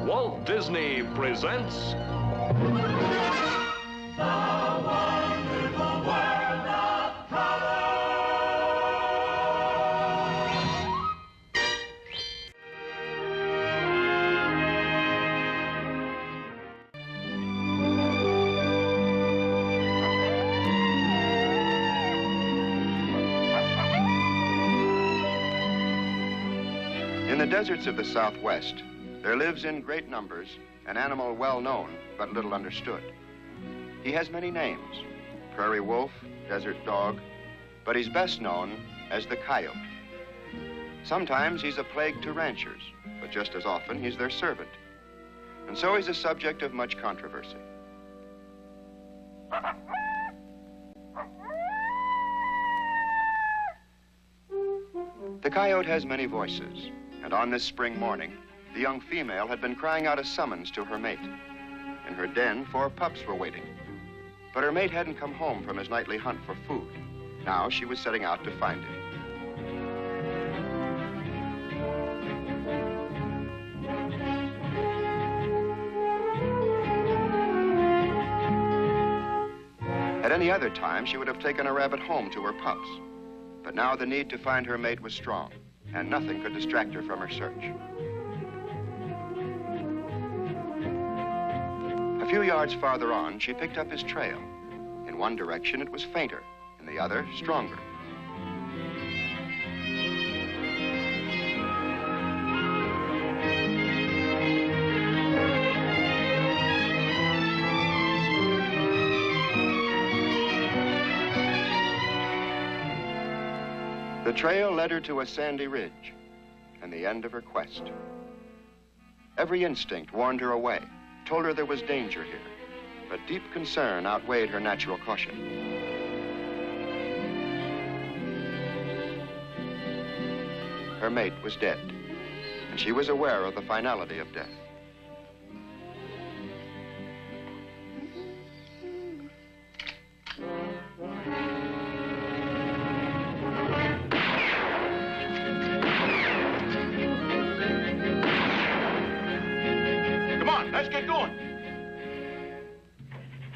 Walt Disney presents In the deserts of the Southwest, there lives in great numbers an animal well known but little understood. He has many names: prairie wolf, desert dog, but he's best known as the coyote. Sometimes he's a plague to ranchers, but just as often he's their servant. And so he's a subject of much controversy. The coyote has many voices, and on this spring morning, the young female had been crying out a summons to her mate. In her den, 4 pups were waiting. But her mate hadn't come home from his nightly hunt for food. Now she was setting out to find him. At any other time, she would have taken a rabbit home to her pups. But now the need to find her mate was strong, and nothing could distract her from her search. A few yards farther on, she picked up his trail. In one direction, it was fainter. In the other, stronger. The trail led her to a sandy ridge and the end of her quest. Every instinct warned her away, told her there was danger here, but deep concern outweighed her natural caution. Her mate was dead, and she was aware of the finality of death. Let's get going.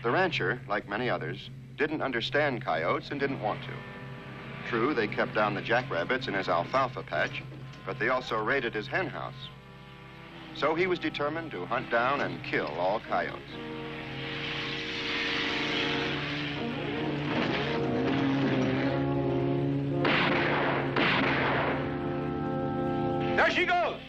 The rancher, like many others, didn't understand coyotes and didn't want to. True, they kept down the jackrabbits in his alfalfa patch, but they also raided his hen house. So he was determined to hunt down and kill all coyotes. There she goes.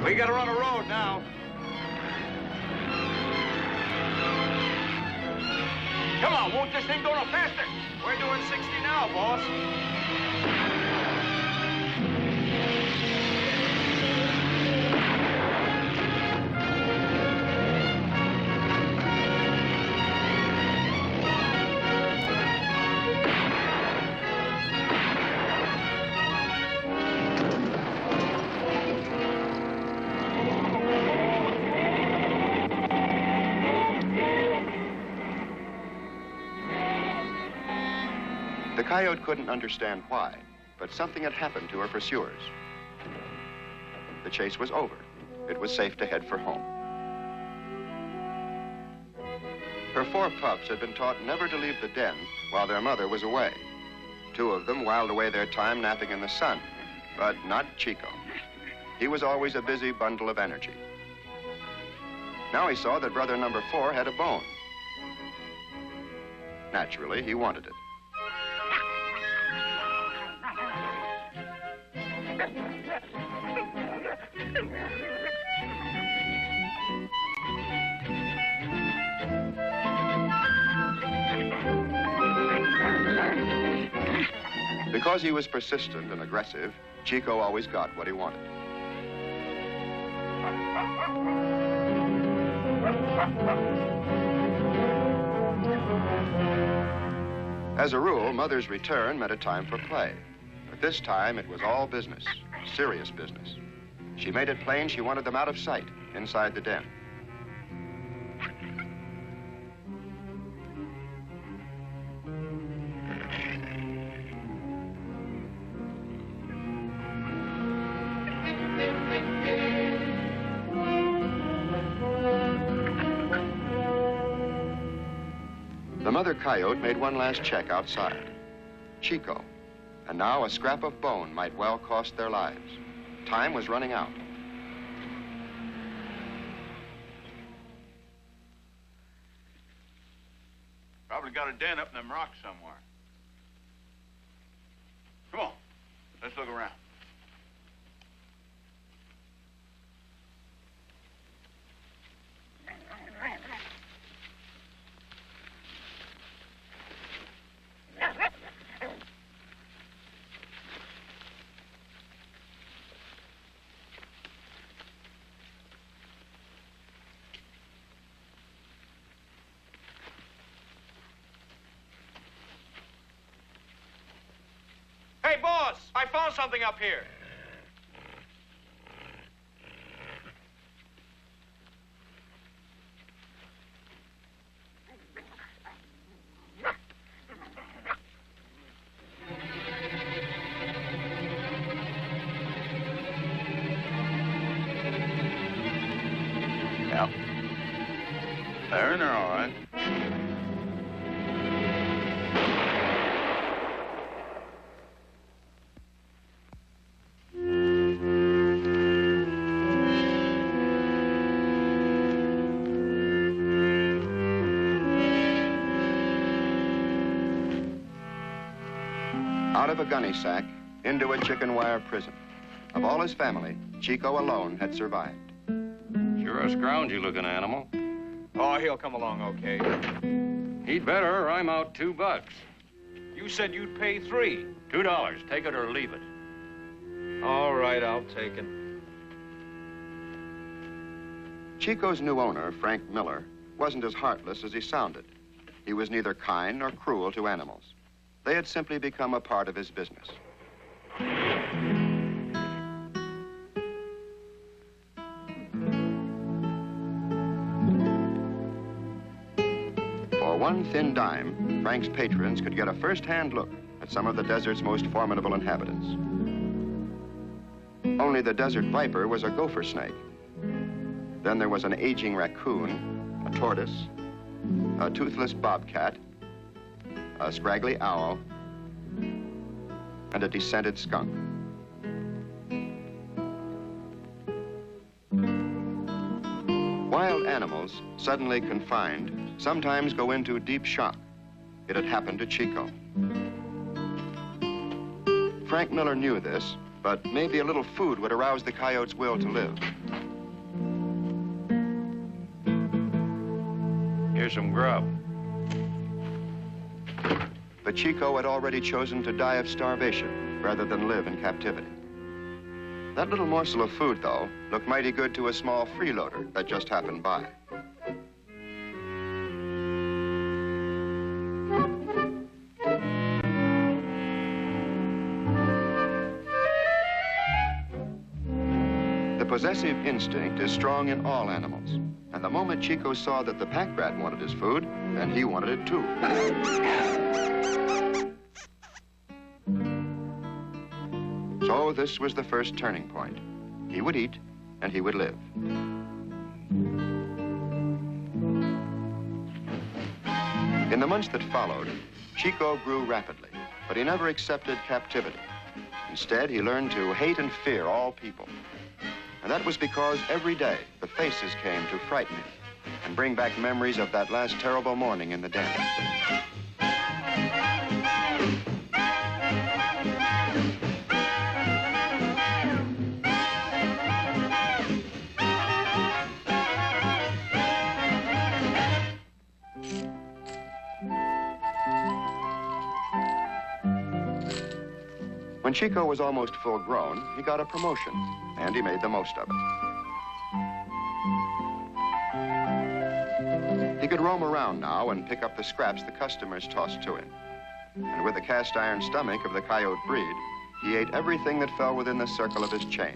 We gotta run a road now. Come on, won't this thing go no faster? We're doing 60 now, boss. The coyote couldn't understand why, but something had happened to her pursuers. The chase was over. It was safe to head for home. Her 4 pups had been taught never to leave the den while their mother was away. 2 of them whiled away their time napping in the sun, but not Chico. He was always a busy bundle of energy. Now he saw that brother number 4 had a bone. Naturally, he wanted it. Because he was persistent and aggressive, Chico always got what he wanted. As a rule, Mother's return meant a time for play. But this time, it was all business, serious business. She made it plain she wanted them out of sight, inside the den. The mother coyote made one last check outside. Chico. And now a scrap of bone might well cost their lives. Time was running out. Probably got a den up in them rocks somewhere. Come on, let's look around. Hey, boss, I found something up here. Yeah. There and there, all right. Out of a gunny sack, into a chicken wire prison. Of all his family, Chico alone had survived. Sure a scroungy looking animal. Oh, he'll come along okay. He'd better, or I'm out $2. You said you'd pay $3. $2. Take it or leave it. All right, I'll take it. Chico's new owner, Frank Miller, wasn't as heartless as he sounded. He was neither kind nor cruel to animals. They had simply become a part of his business. For one thin dime, Frank's patrons could get a first-hand look at some of the desert's most formidable inhabitants. Only the desert viper was a gopher snake. Then there was an aging raccoon, a tortoise, a toothless bobcat, a scraggly owl, and a descended skunk. Wild animals, suddenly confined, sometimes go into deep shock. It had happened to Chico. Frank Miller knew this, but maybe a little food would arouse the coyote's will to live. Here's some grub. But Chico had already chosen to die of starvation rather than live in captivity. That little morsel of food, though, looked mighty good to a small freeloader that just happened by. The possessive instinct is strong in all animals. And the moment Chico saw that the pack rat wanted his food, then he wanted it too. So this was the first turning point. He would eat, and he would live. In the months that followed, Chico grew rapidly, but he never accepted captivity. Instead, he learned to hate and fear all people. And that was because every day the faces came to frighten him and bring back memories of that last terrible morning in the den. When Chico was almost full grown, he got a promotion, and he made the most of it. He could roam around now and pick up the scraps the customers tossed to him. And with the cast iron stomach of the coyote breed, he ate everything that fell within the circle of his chain,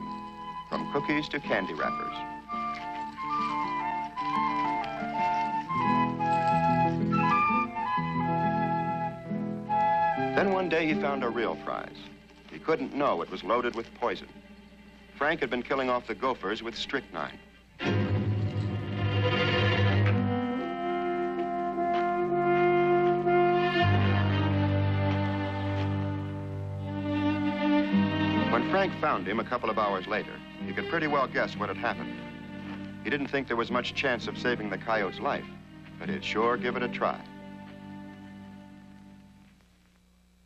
from cookies to candy wrappers. Then one day he found a real prize. He couldn't know it was loaded with poison. Frank had been killing off the gophers with strychnine. When Frank found him a couple of hours later, he could pretty well guess what had happened. He didn't think there was much chance of saving the coyote's life, but he'd sure give it a try.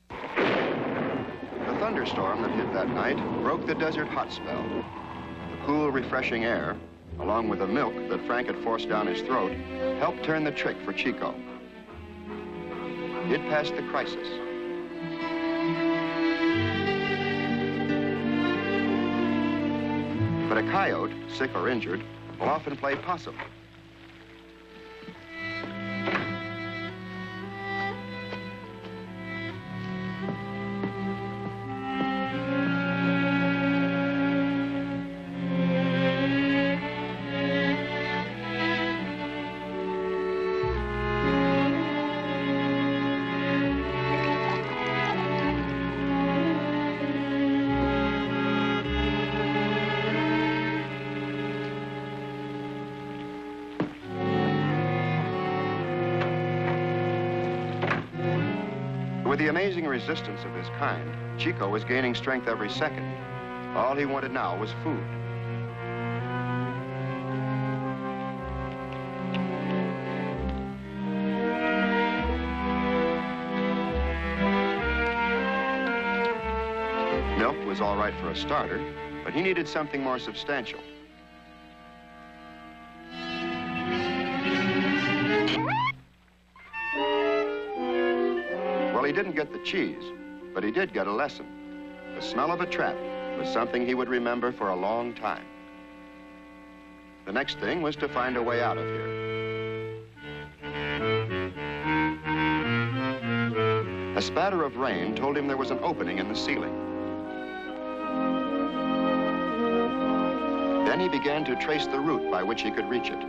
The thunderstorm that hit that night broke the desert hot spell. The cool, refreshing air, along with the milk that Frank had forced down his throat, helped turn the trick for Chico. He'd passed the crisis. But a coyote, sick or injured, will often play possum. With the amazing resistance of his kind, Chico was gaining strength every second. All he wanted now was food. Milk was all right for a starter, but he needed something more substantial. Well, he didn't get the cheese, but he did get a lesson. The smell of a trap was something he would remember for a long time. The next thing was to find a way out of here. A spatter of rain told him there was an opening in the ceiling. Then he began to trace the route by which he could reach it.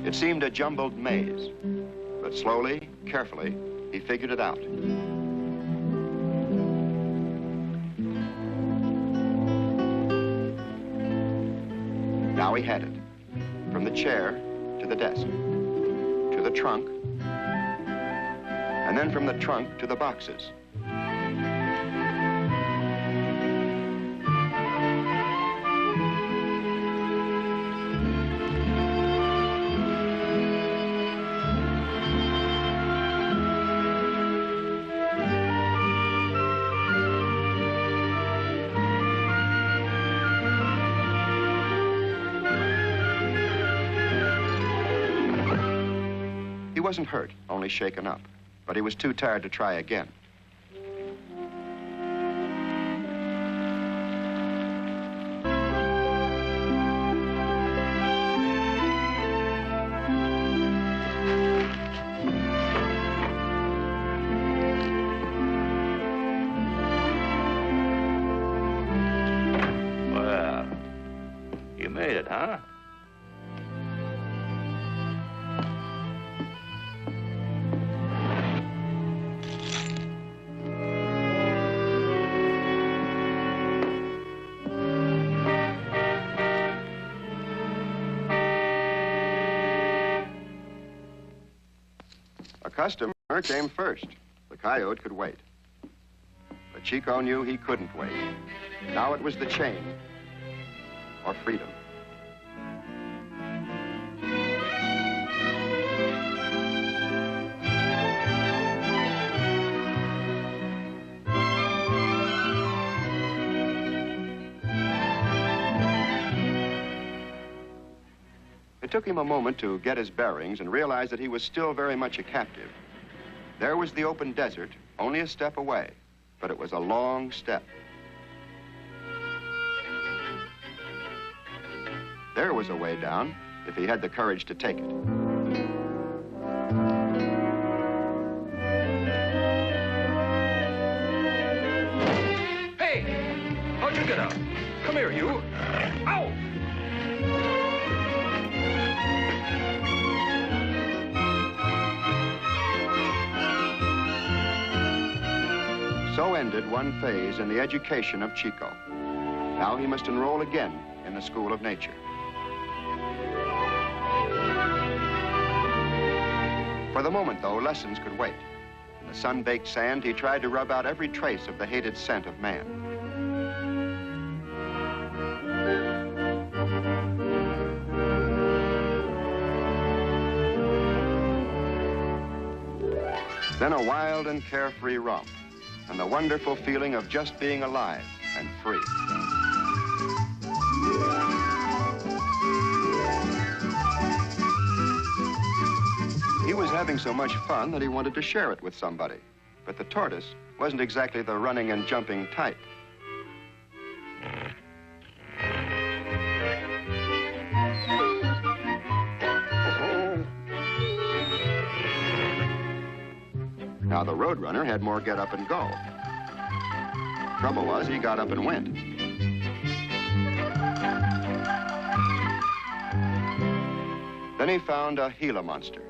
It seemed a jumbled maze, but slowly, carefully, he figured it out. Now he had it, from the chair to the desk, to the trunk, and then from the trunk to the boxes. He wasn't hurt, only shaken up, but he was too tired to try again. Well, you made it, huh? A customer came first. The coyote could wait. But Chico knew he couldn't wait. Now it was the chain or freedom. It took him a moment to get his bearings and realize that he was still very much a captive. There was the open desert, only a step away, but it was a long step. There was a way down, if he had the courage to take it. Hey! How'd you get out? Come here, you. Ow! So ended one phase in the education of Chico. Now he must enroll again in the School of Nature. For the moment, though, lessons could wait. In the sun-baked sand, he tried to rub out every trace of the hated scent of man. Then a wild and carefree romp, and the wonderful feeling of just being alive and free. He was having so much fun that he wanted to share it with somebody. But the tortoise wasn't exactly the running and jumping type. Now, the roadrunner had more get up and go. Trouble was, he got up and went. Then he found a Gila monster.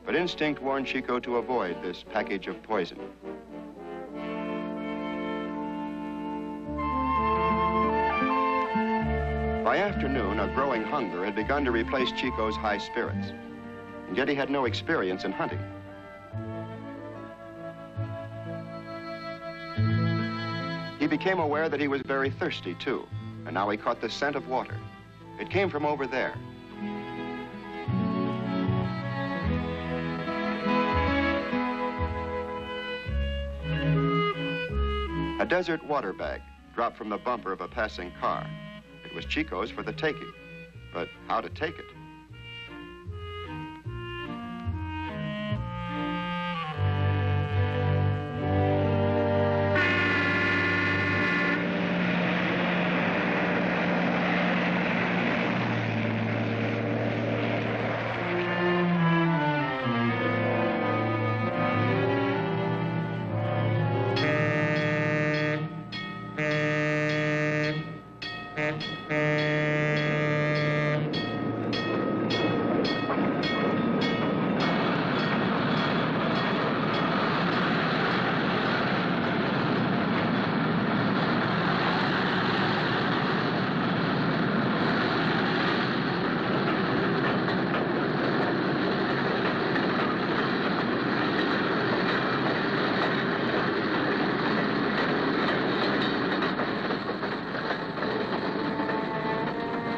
But instinct warned Chico to avoid this package of poison. By afternoon, a growing hunger had begun to replace Chico's high spirits. And yet he had no experience in hunting. He became aware that he was very thirsty, too, and now he caught the scent of water. It came from over there. A desert water bag dropped from the bumper of a passing car. It was Chico's for the taking, but how to take it?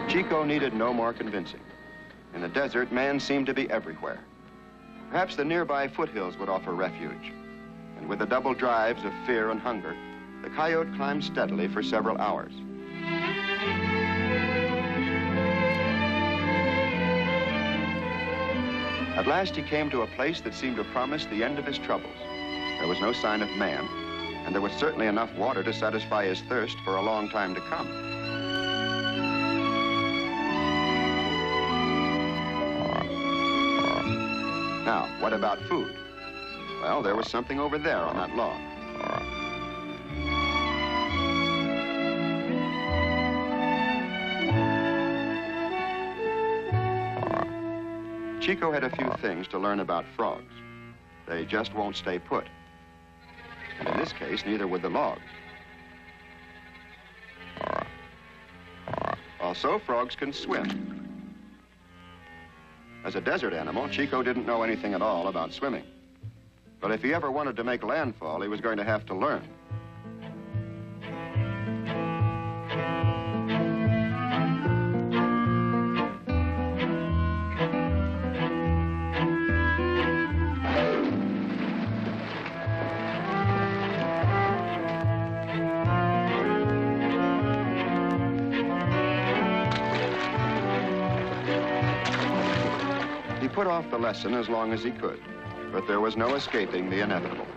Chico needed no more convincing. In the desert, man seemed to be everywhere. Perhaps the nearby foothills would offer refuge. And with the double drives of fear and hunger, the coyote climbed steadily for several hours. At last, he came to a place that seemed to promise the end of his troubles. There was no sign of man, and there was certainly enough water to satisfy his thirst for a long time to come. Now, what about food? Well, there was something over there on that log. Chico had a few things to learn about frogs. They just won't stay put. And in this case, neither would the log. Also, frogs can swim. As a desert animal, Chico didn't know anything at all about swimming. But if he ever wanted to make landfall, he was going to have to learn. put off the lesson as long as he could, but there was no escaping the inevitable.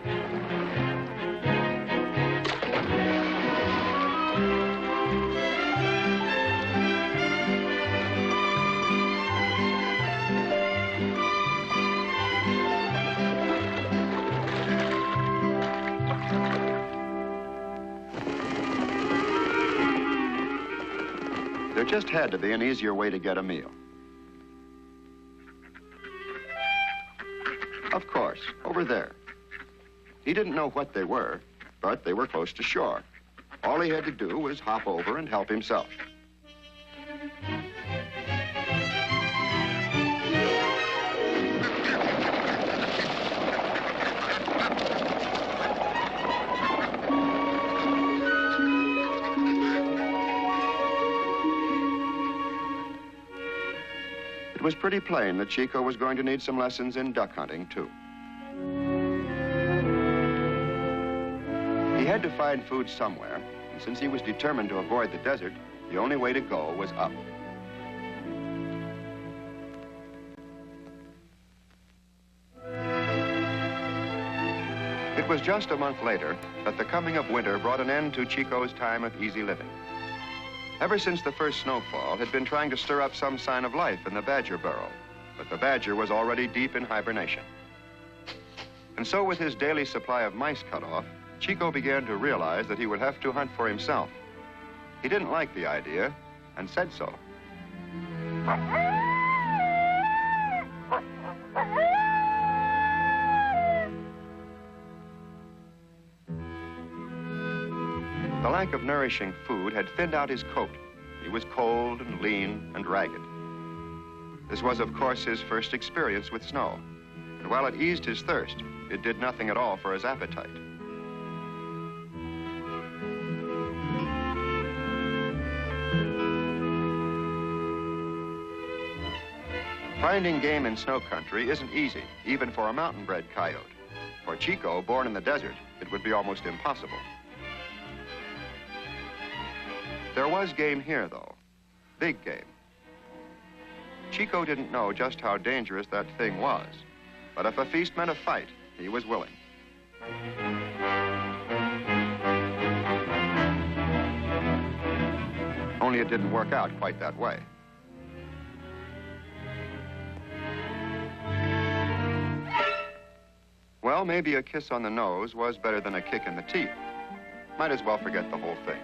There just had to be an easier way to get a meal. Of course, over there. He didn't know what they were, but they were close to shore. All he had to do was hop over and help himself. It was pretty plain that Chico was going to need some lessons in duck hunting, too. He had to find food somewhere, and since he was determined to avoid the desert, the only way to go was up. It was just a month later that the coming of winter brought an end to Chico's time of easy living. Ever since the first snowfall, had been trying to stir up some sign of life in the badger burrow, but the badger was already deep in hibernation. And so with his daily supply of mice cut off, Chico began to realize that he would have to hunt for himself. He didn't like the idea, and said so. The lack of nourishing food had thinned out his coat. He was cold and lean and ragged. This was, of course, his first experience with snow. And while it eased his thirst, it did nothing at all for his appetite. Finding game in snow country isn't easy, even for a mountain-bred coyote. For Chico, born in the desert, it would be almost impossible. There was game here, though. Big game. Chico didn't know just how dangerous that thing was. But if a feast meant a fight, he was willing. Only it didn't work out quite that way. Well, maybe a kiss on the nose was better than a kick in the teeth. Might as well forget the whole thing.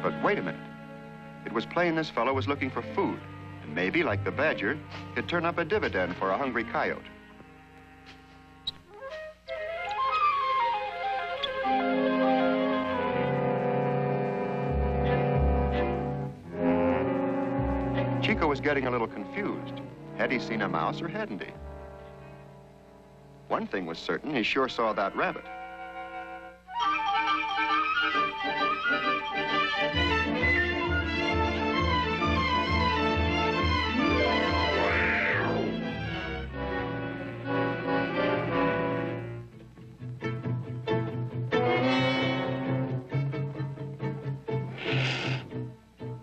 But wait a minute. It was plain this fellow was looking for food. And maybe, like the badger, he'd turn up a dividend for a hungry coyote. Chico was getting a little confused. Had he seen a mouse or hadn't he? One thing was certain, he sure saw that rabbit.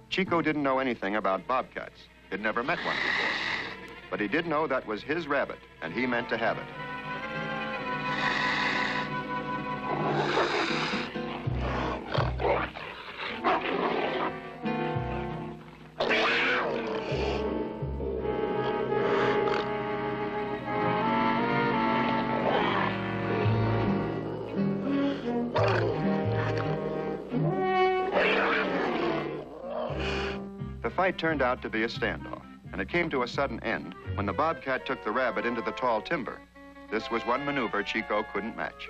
Chico didn't know anything about bobcats. He'd never met one before. But he did know that was his rabbit, and he meant to have it. The fight turned out to be a standoff, and it came to a sudden end when the bobcat took the rabbit into the tall timber. This was one maneuver Chico couldn't match.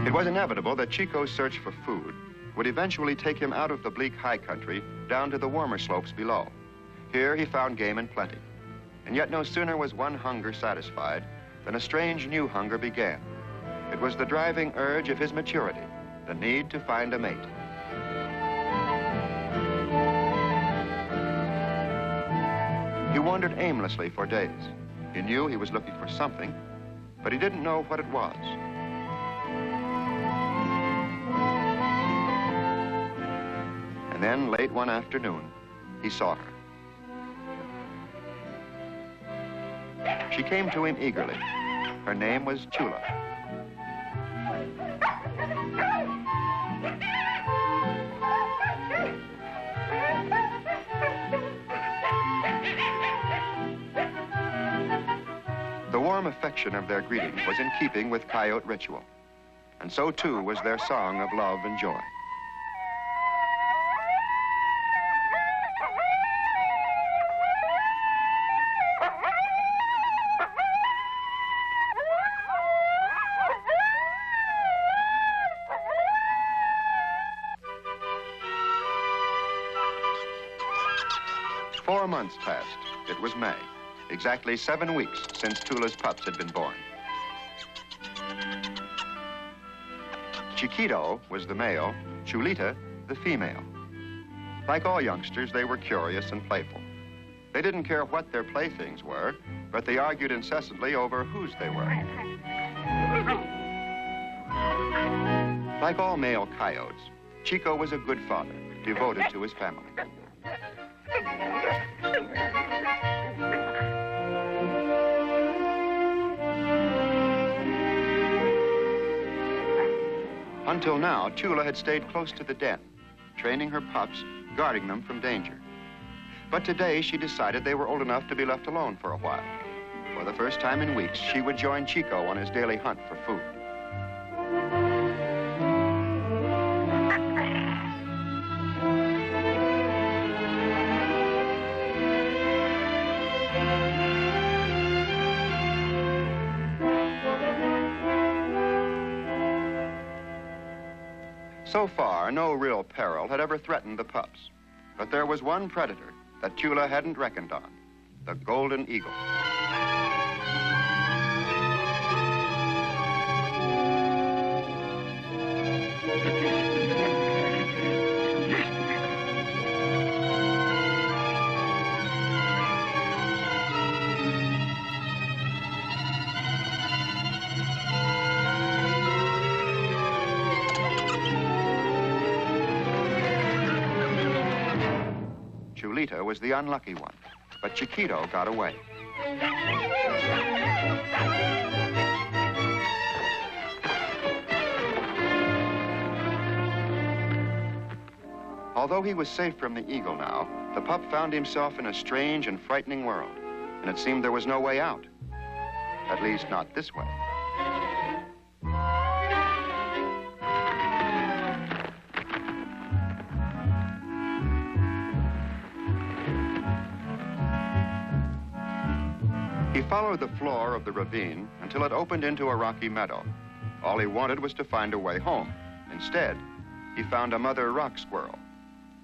It was inevitable that Chico's search for food would eventually take him out of the bleak high country down to the warmer slopes below. Here he found game in plenty. And yet no sooner was one hunger satisfied than a strange new hunger began. It was the driving urge of his maturity, the need to find a mate. He wandered aimlessly for days. He knew he was looking for something, but he didn't know what it was. And then, late one afternoon, he saw her. She came to him eagerly. Her name was Chula. The warm affection of their greeting was in keeping with coyote ritual, and so too was their song of love and joy. Four months passed. It was May. Exactly 7 weeks since Tula's pups had been born. Chiquito was the male, Chulita the female. Like all youngsters, they were curious and playful. They didn't care what their playthings were, but they argued incessantly over whose they were. Like all male coyotes, Chico was a good father, devoted to his family. Until now, Chula had stayed close to the den, training her pups, guarding them from danger. But today, she decided they were old enough to be left alone for a while. For the first time in weeks, she would join Chico on his daily hunt for food. So far, no real peril had ever threatened the pups. But there was one predator that Chula hadn't reckoned on, the golden eagle. Chulita was the unlucky one, but Chiquito got away. Although he was safe from the eagle now, the pup found himself in a strange and frightening world, and it seemed there was no way out. At least, not this way. He followed the floor of the ravine until it opened into a rocky meadow. All he wanted was to find a way home. Instead, he found a mother rock squirrel.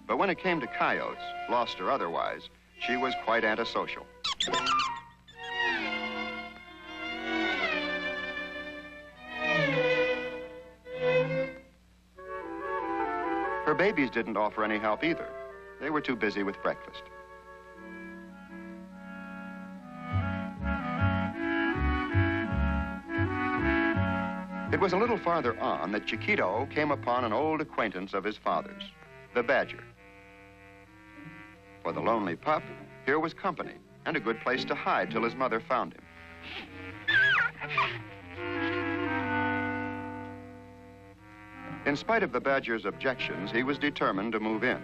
But when it came to coyotes, lost or otherwise, she was quite antisocial. Her babies didn't offer any help either. They were too busy with breakfast. It was a little farther on that Chiquito came upon an old acquaintance of his father's, the badger. For the lonely pup, here was company and a good place to hide till his mother found him. In spite of the badger's objections, he was determined to move in.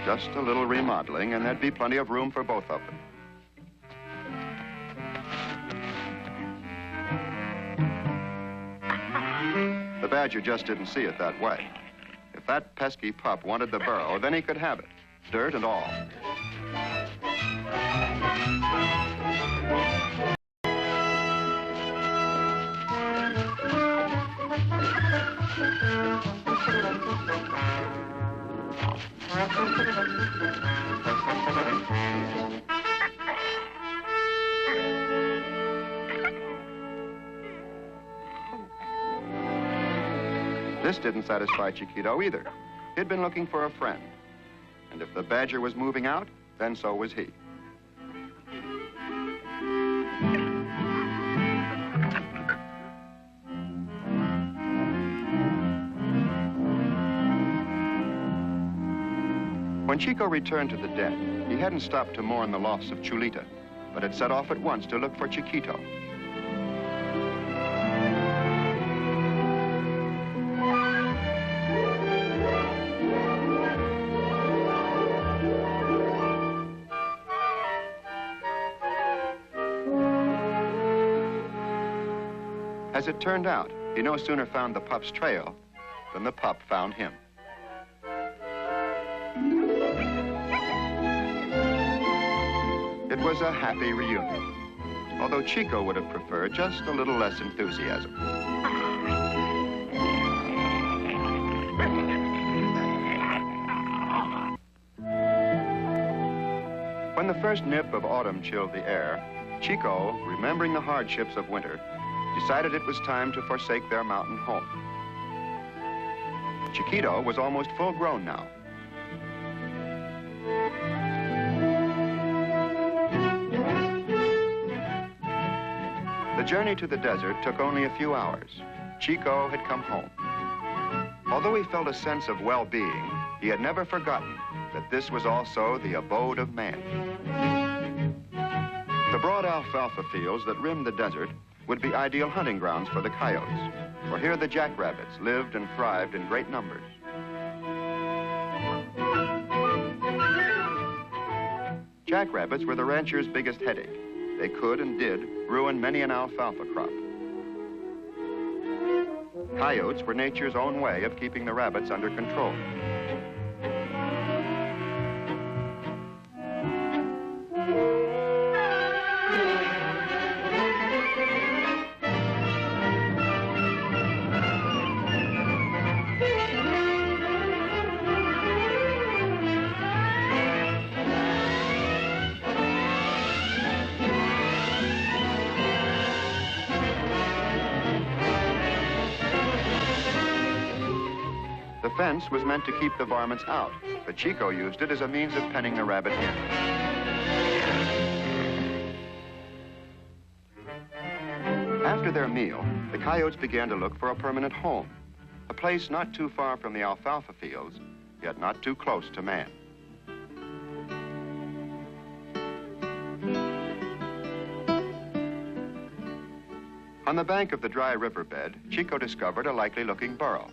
Just a little remodeling, and there'd be plenty of room for both of them. The badger just didn't see it that way. If that pesky pup wanted the burrow, then he could have it, dirt and all. This didn't satisfy Chiquito either. He'd been looking for a friend. And if the badger was moving out, then so was he. When Chico returned to the den, he hadn't stopped to mourn the loss of Chulita, but had set off at once to look for Chiquito. As it turned out, he no sooner found the pup's trail than the pup found him. It was a happy reunion, although Chico would have preferred just a little less enthusiasm. When the first nip of autumn chilled the air, Chico, remembering the hardships of winter, decided it was time to forsake their mountain home. Chiquito was almost full grown now. The journey to the desert took only a few hours. Chico had come home. Although he felt a sense of well-being, he had never forgotten that this was also the abode of man. The broad alfalfa fields that rimmed the desert would be ideal hunting grounds for the coyotes, for here the jackrabbits lived and thrived in great numbers. Jackrabbits were the ranchers' biggest headache. They could and did ruin many an alfalfa crop. Coyotes were nature's own way of keeping the rabbits under control. The fence was meant to keep the varmints out, but Chico used it as a means of penning the rabbit in. After their meal, the coyotes began to look for a permanent home, a place not too far from the alfalfa fields, yet not too close to man. On the bank of the dry riverbed, Chico discovered a likely-looking burrow.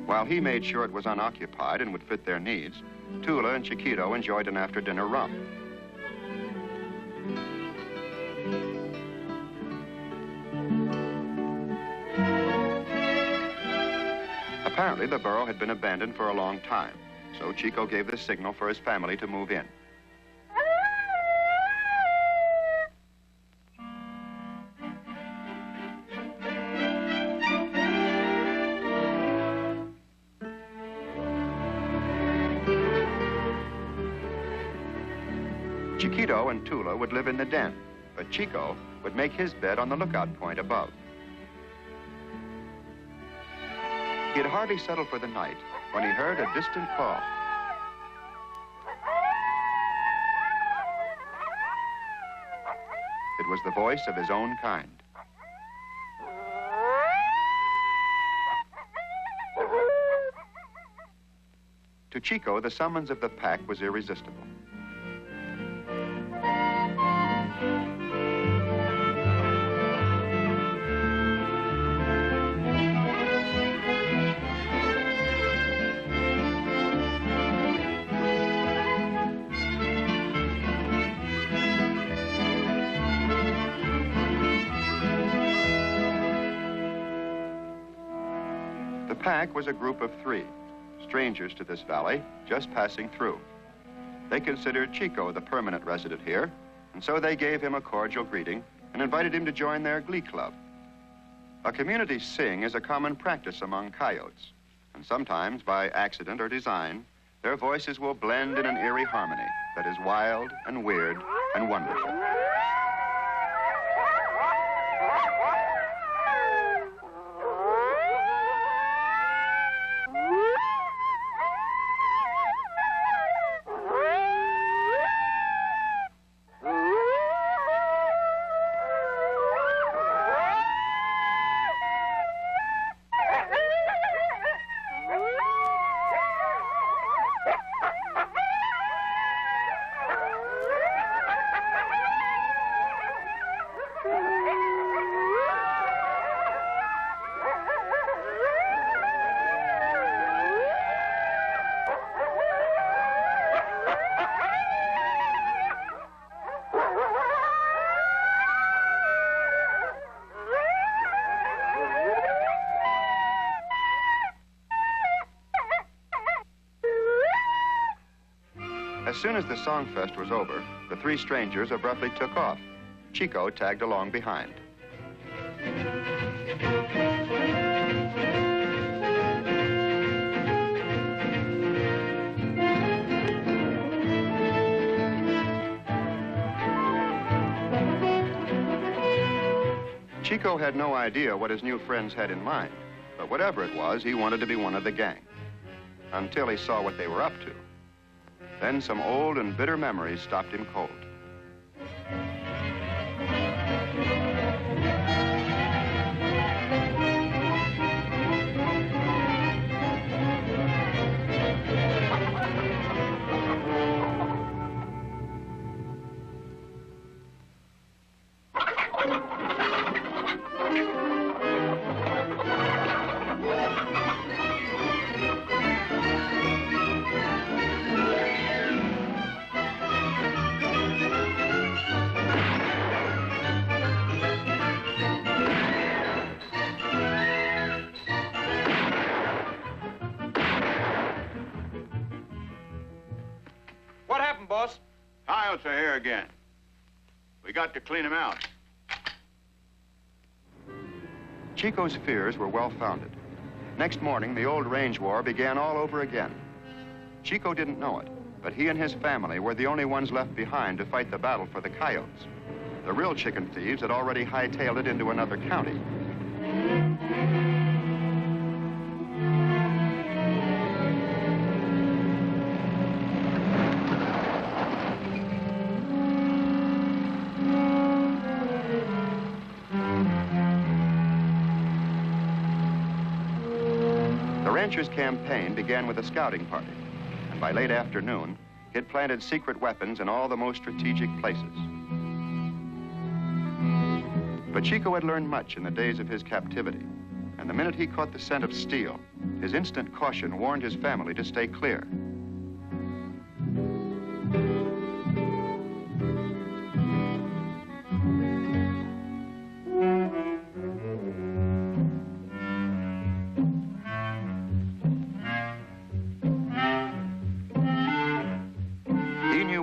While he made sure it was unoccupied and would fit their needs, Tula and Chiquito enjoyed an after-dinner romp. Apparently, the burrow had been abandoned for a long time, so Chico gave the signal for his family to move in. Chiquito and Tula would live in the den, but Chico would make his bed on the lookout point above. He had hardly settled for the night when he heard a distant call. It was the voice of his own kind. To Chico, the summons of the pack was irresistible. The pack was a group of three, strangers to this valley, just passing through. They considered Chico the permanent resident here, and so they gave him a cordial greeting and invited him to join their glee club. A community sing is a common practice among coyotes, and sometimes by accident or design, their voices will blend in an eerie harmony that is wild and weird and wonderful. As soon as the songfest was over, the three strangers abruptly took off. Chico tagged along behind. Chico had no idea what his new friends had in mind, but whatever it was, he wanted to be one of the gang. Until he saw what they were up to. Then some old and bitter memories stopped him cold. Boss? Coyotes are here again. We got to clean them out. Chico's fears were well-founded. Next morning, the old range war began all over again. Chico didn't know it, but he and his family were the only ones left behind to fight the battle for the coyotes. The real chicken thieves had already hightailed it into another county. The rancher's campaign began with a scouting party, and by late afternoon, he'd planted secret weapons in all the most strategic places. But Chico had learned much in the days of his captivity, and the minute he caught the scent of steel, his instant caution warned his family to stay clear.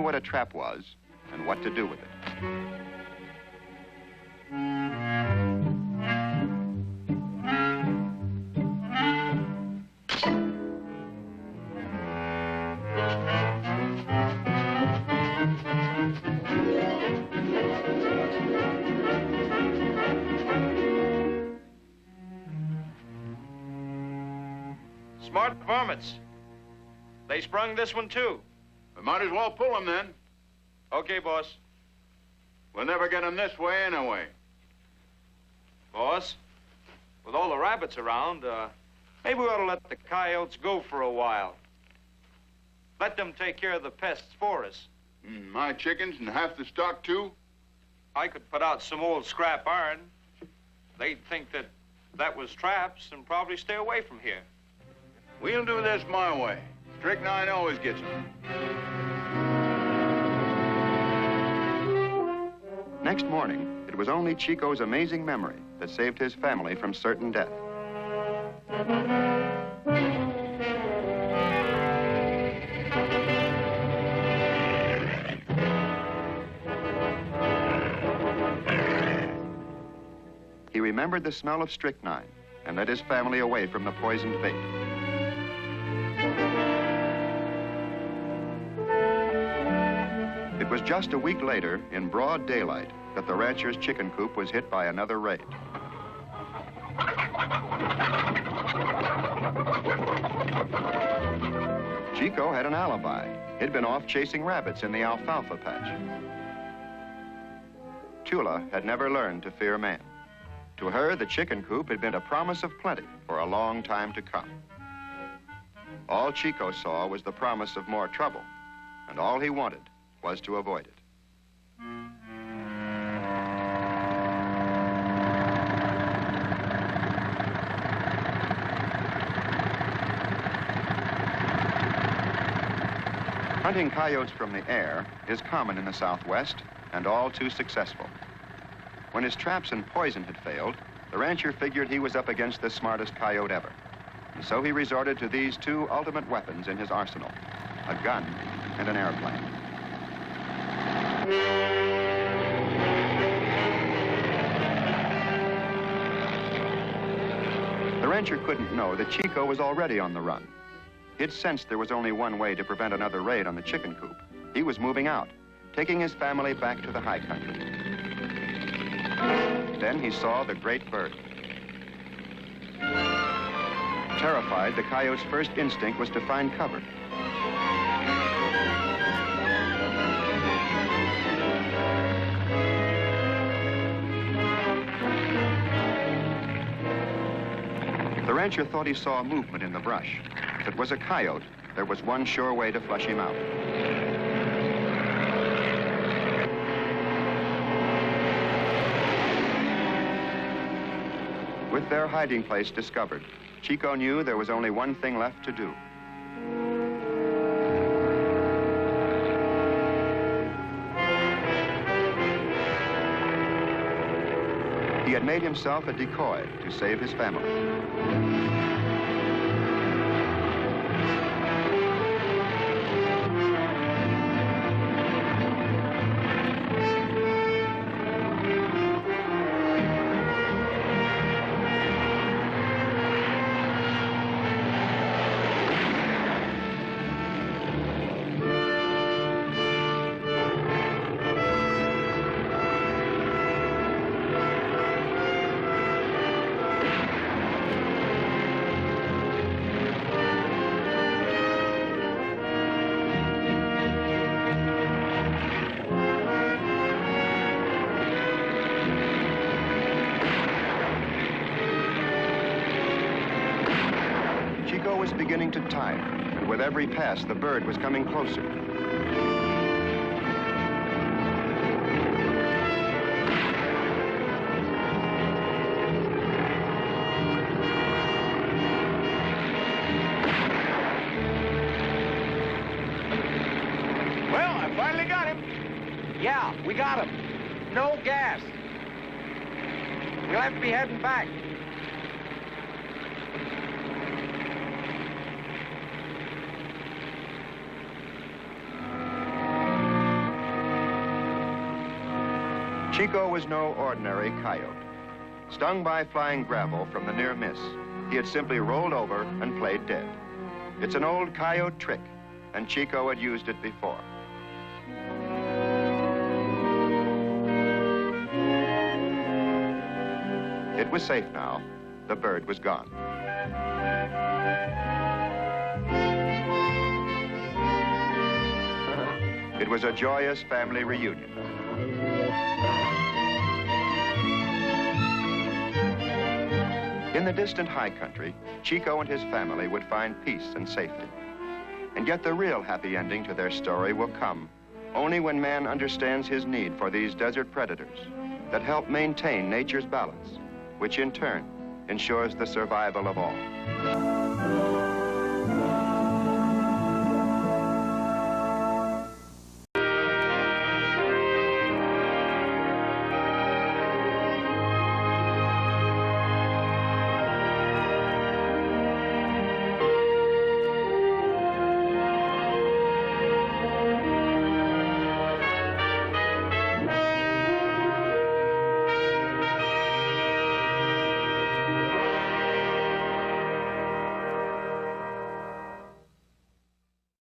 What a trap was and what to do with it. Smart varmints. They sprung this one, too. We might as well pull them then. Okay, boss. We'll never get them this way anyway. Boss, with all the rabbits around, maybe we ought to let the coyotes go for a while. Let them take care of the pests for us. My chickens and half the stock, too? I could put out some old scrap iron. They'd think that was traps and probably stay away from here. We'll do this my way. Strychnine always gets them. Next morning, it was only Chico's amazing memory that saved his family from certain death. He remembered the smell of strychnine and led his family away from the poisoned bait. It was just a week later, in broad daylight, that the rancher's chicken coop was hit by another raid. Chico had an alibi. He'd been off chasing rabbits in the alfalfa patch. Tula had never learned to fear man. To her, the chicken coop had been a promise of plenty for a long time to come. All Chico saw was the promise of more trouble, and all he wanted was to avoid it. Hunting coyotes from the air is common in the Southwest and all too successful. When his traps and poison had failed, the rancher figured he was up against the smartest coyote ever. And so he resorted to these two ultimate weapons in his arsenal, a gun and an airplane. The rancher couldn't know that Chico was already on the run. He'd sensed there was only one way to prevent another raid on the chicken coop. He was moving out, taking his family back to the high country. Then he saw the great bird. Terrified, the coyote's first instinct was to find cover. The rancher thought he saw a movement in the brush. If it was a coyote, there was one sure way to flush him out. With their hiding place discovered, Chico knew there was only one thing left to do. He had made himself a decoy to save his family. Was beginning to tire, and with every pass, the bird was coming closer. Well, I finally got him. Yeah, we got him. No gas. We'll have to be heading back. Chico was no ordinary coyote. Stung by flying gravel from the near miss, he had simply rolled over and played dead. It's an old coyote trick, and Chico had used it before. It was safe now. The bird was gone. It was a joyous family reunion. In the distant high country, Chico and his family would find peace and safety. And yet the real happy ending to their story will come only when man understands his need for these desert predators that help maintain nature's balance, which in turn ensures the survival of all.